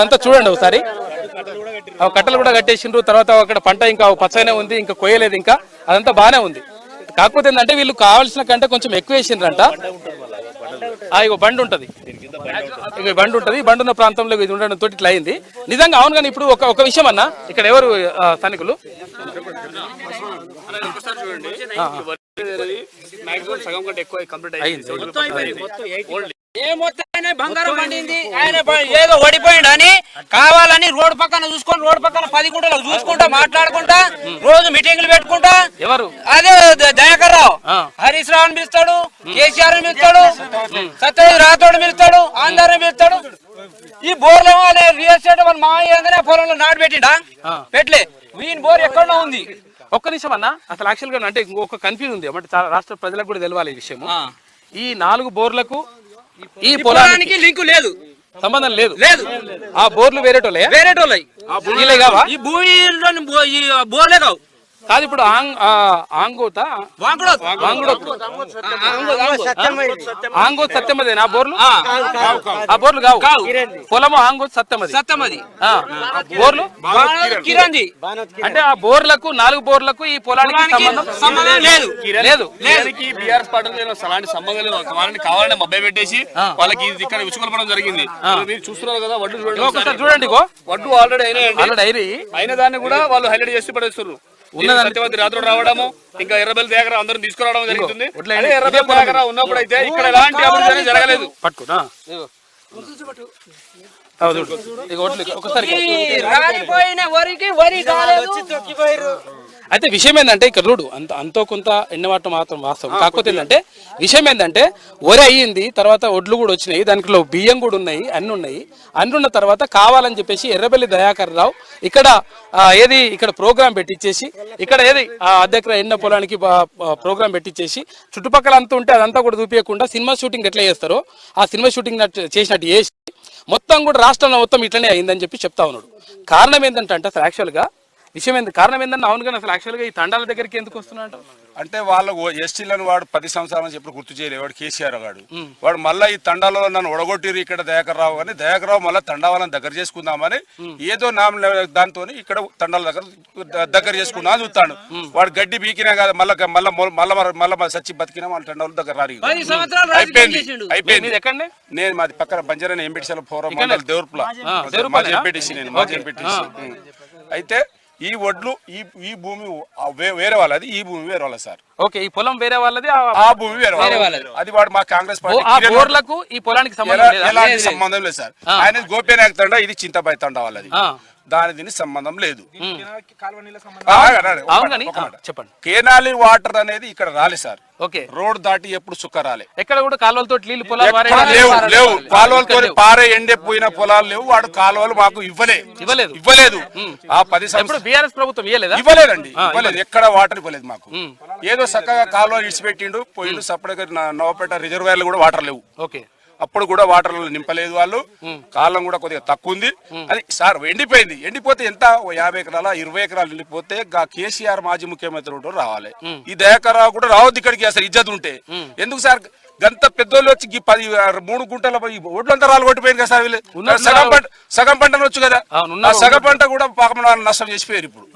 అంతా చూడండి ఒకసారి. కట్టలు కూడా కట్టేసిండ్రు. తర్వాత అక్కడ పంట ఇంకా పచ్చగానే ఉంది, ఇంకా కొయ్యలేదు, ఇంకా అదంతా బాగానే ఉంది. కాకపోతే ఏంటంటే వీళ్ళు కావాల్సిన కంటే కొంచెం ఎక్కువ వేసిండ్రంట. ఇగో బండి ఉంటది, ఇక బండి ఉంటది, బండి ఉన్న ప్రాంతంలో ఇది ఉండడం తోటి ఇట్లా అయింది. నిజంగా అవును. కానీ ఇప్పుడు ఒక విషయం అన్న, ఇక్కడ ఎవరు స్థానికులు సగం కంటే ఎక్కువ కంప్లీట్ అయింది. బంగారం పండింది, ఆయన ఏదో ఓడిపోయిండు అని కావాలని రోడ్డు పక్కన చూసుకొని రోడ్డు పక్కన 10 గుంటలు చూసుకుంటా మాట్లాడుకుంటా రోజు మీటింగ్లు పెట్టుకుంటా ఎవరు అదే దయాకర్ రావు హరీష్ రావు పిలుస్తాడు, కేసీఆర్ పిలుస్తాడు, సత్యజిత్ రాథోడ్ పిలుస్తాడు, ఆంధ్ర పిలుస్తాడు. ఈ బోర్లు రియల్ ఎస్టేట్ వాళ్ళ మామయ్య పొలంలో నాటు పెట్టిండా? పెట్టలే. వీని బోర్ ఎక్కడో ఉంది. ఒక్క నిమిషం అన్న, అసలు యాక్చువల్ గా అంటే ఇంకొక కన్ఫ్యూజ్ ఉంది. అంటే చాలా రాష్ట్ర ప్రజలకు కూడా తెలవాలి ఈ విషయం. ఈ 4 బోర్లకు ఈ పొలానికి లింకు లేదు, సంబంధం లేదు. లేదు. ఆ బోర్లు వేరేటోళ్ళే ఈ భూమి బోర్లే కావు. కాదు ఇప్పుడు ఆంగోత్ సత్యమది ఆ బోర్లు, ఆ బోర్లు కావు. పొలము ఆంగోత్ సత్యమది బోర్లు కిరంది. అంటే ఆ బోర్లకు 4 బోర్లకు ఈ పొలానికి సంబంధం లేదు. లేదు. బీఆర్ఎస్ పార్టీ అలాంటి సంబంధం లేదు. వాళ్ళని కావాలని మభ్య పెట్టేసి వాళ్ళకి ఇక్కడ విసుకొల్పడం జరిగింది. మీరు చూస్తున్నారు కదా, వడ్లు చూడండి, వడ్లు ఆల్రెడీ అయిన దాన్ని కూడా వాళ్ళు హైలైట్ చేసి పడేస్తారు. సత్యవతి రాత్రుడు రావడము, ఇంకా ఎర్రబెల్లి దగ్గర అందరం తీసుకురావడం జరుగుతుంది. ఎర్రబెల్లి దగ్గర ఉన్నప్పుడు అయితే ఇక్కడ ఎలాంటి అభివృద్ధి జరగలేదు. పట్టుకున్నా అయితే విషయం ఏంటంటే ఇక్కడ చూడు అంతో కొంత ఎండమాటం మాత్రం వాస్తవం. కాకపోతే ఏంటంటే విషయం ఏంటంటే వరి అయ్యింది, తర్వాత ఒడ్లు కూడా వచ్చినాయి, దాంట్లో బియ్యం కూడా ఉన్నాయి, అన్ని ఉన్నాయి. అన్ని ఉన్న తర్వాత కావాలని చెప్పేసి ఎర్రబెల్లి దయాకర్ రావు ఇక్కడ ప్రోగ్రాం పెట్టించేసి ఇక్కడ అర్ధెకరా ఎండ పొలానికి ప్రోగ్రాం పెట్టించేసి చుట్టుపక్కల అంతా ఉంటే అదంతా కూడా చూపించకుండా సినిమా షూటింగ్ ఎట్లా చేస్తారో ఆ సినిమా షూటింగ్ చేసినట్టు చేసి మొత్తం కూడా రాష్ట్రంలో మొత్తం ఇట్లనే అయిందని చెప్పి చెప్తా ఉన్నాడు. కారణం ఏంటంటే అసలు యాక్చువల్గా విషయం కారణం ఏంటంటే అవును కానీ అసలు యాక్చువల్గా ఈ తండాల దగ్గరికి ఎందుకు వస్తున్నా అంటే వాళ్ళకు ఎస్టీలను వాడు 10 సంవత్సరాలు చెప్పి గుర్తు చేయలేదు. వాడు కేసీఆర్ వాడు మళ్ళీ ఈ తండాలో నన్ను ఒడగొట్టిరు ఇక్కడ దయాకర్ రావు అని దయాకర్ రావు మళ్ళీ తండా వాళ్ళని దగ్గర చేసుకుందామని ఏదో దాంతో ఇక్కడ తండాల దగ్గర చేసుకుందాం అని చూస్తాడు. వాడు గడ్డి బీకినా కాదు, మళ్ళీ సచ్చి బతికినా వాళ్ళ తండాల దగ్గర రారు. అయిపోయింది. నేను మాది పక్కన బంజారా ఎంపీటీసీల ఫోరం మండలి దేవరపుల మాజీ ఎంపీటీసీ. నేను మాజీ ఎంపీటీసీ. అయితే ఈ వడ్లు ఈ భూమి వేరే వాళ్ళది, ఈ భూమి వేరే వాళ్ళది సార్. ఓకే, ఈ పొలం వేరే వాళ్ళది, ఆ భూమి వేరే వాళ్ళది. అది వాడు మా కాంగ్రెస్ పార్టీ ఈ పొలానికి ఎలాంటి సంబంధం లేదు సార్. ఆయన గోపీనాయక్ తండా, ఇది చింతబాయి తండా వాళ్ళది. దీనికి సంబంధం లేదు. చెప్పండి. కేనాలి వాటర్ అనేది ఇక్కడ రాలే సార్. ఓకే, రోడ్ దాటి ఎప్పుడు సుక్క రాలే. ఎక్కడ కూడా కాలువలతో నీళ్లు లేవు. కాలువలతో పారే ఎండిపోయిన పొలాలు లేవు. వాడు కాలువలు మాకు ఇవ్వలేదు. ఆ 10 సంవత్సరాలు బీఆర్ఎస్ ప్రభుత్వం ఇవ్వలేదండి. ఎక్కడ వాటర్ ఇవ్వలేదు మాకు. ఏదో చక్కగా కాలువలు ఇడిచిపెట్టిండు పోయిండు. సపరేట్గా నవపేట రిజర్వాయర్లు కూడా వాటర్ లేవు. ఓకే, అప్పుడు కూడా వాటర్లో నింపలేదు వాళ్ళు. కాలం కూడా కొద్దిగా తక్కువ ఉంది. అది సార్ ఎండిపోతే ఎంత 50 ఎకరాల 20 ఎకరాలు ఎండిపోతే కేసీఆర్ మాజీ ముఖ్యమంత్రి రావాలి. ఈ దయాకర్ రావు కూడా రావద్దు ఇక్కడికి అసలు ఇజ్జత్ ఉంటే. ఎందుకు సార్ గంత పెద్దోళ్ళు వచ్చి 3 గుంటల ఒడ్లంతా రాళ్ళు కొట్టిపోయింది కదా సార్. వీళ్ళు సగం పంట వచ్చు కదా, సగం పంట కూడా పాపం నష్టం చేసిపోయారు ఇప్పుడు.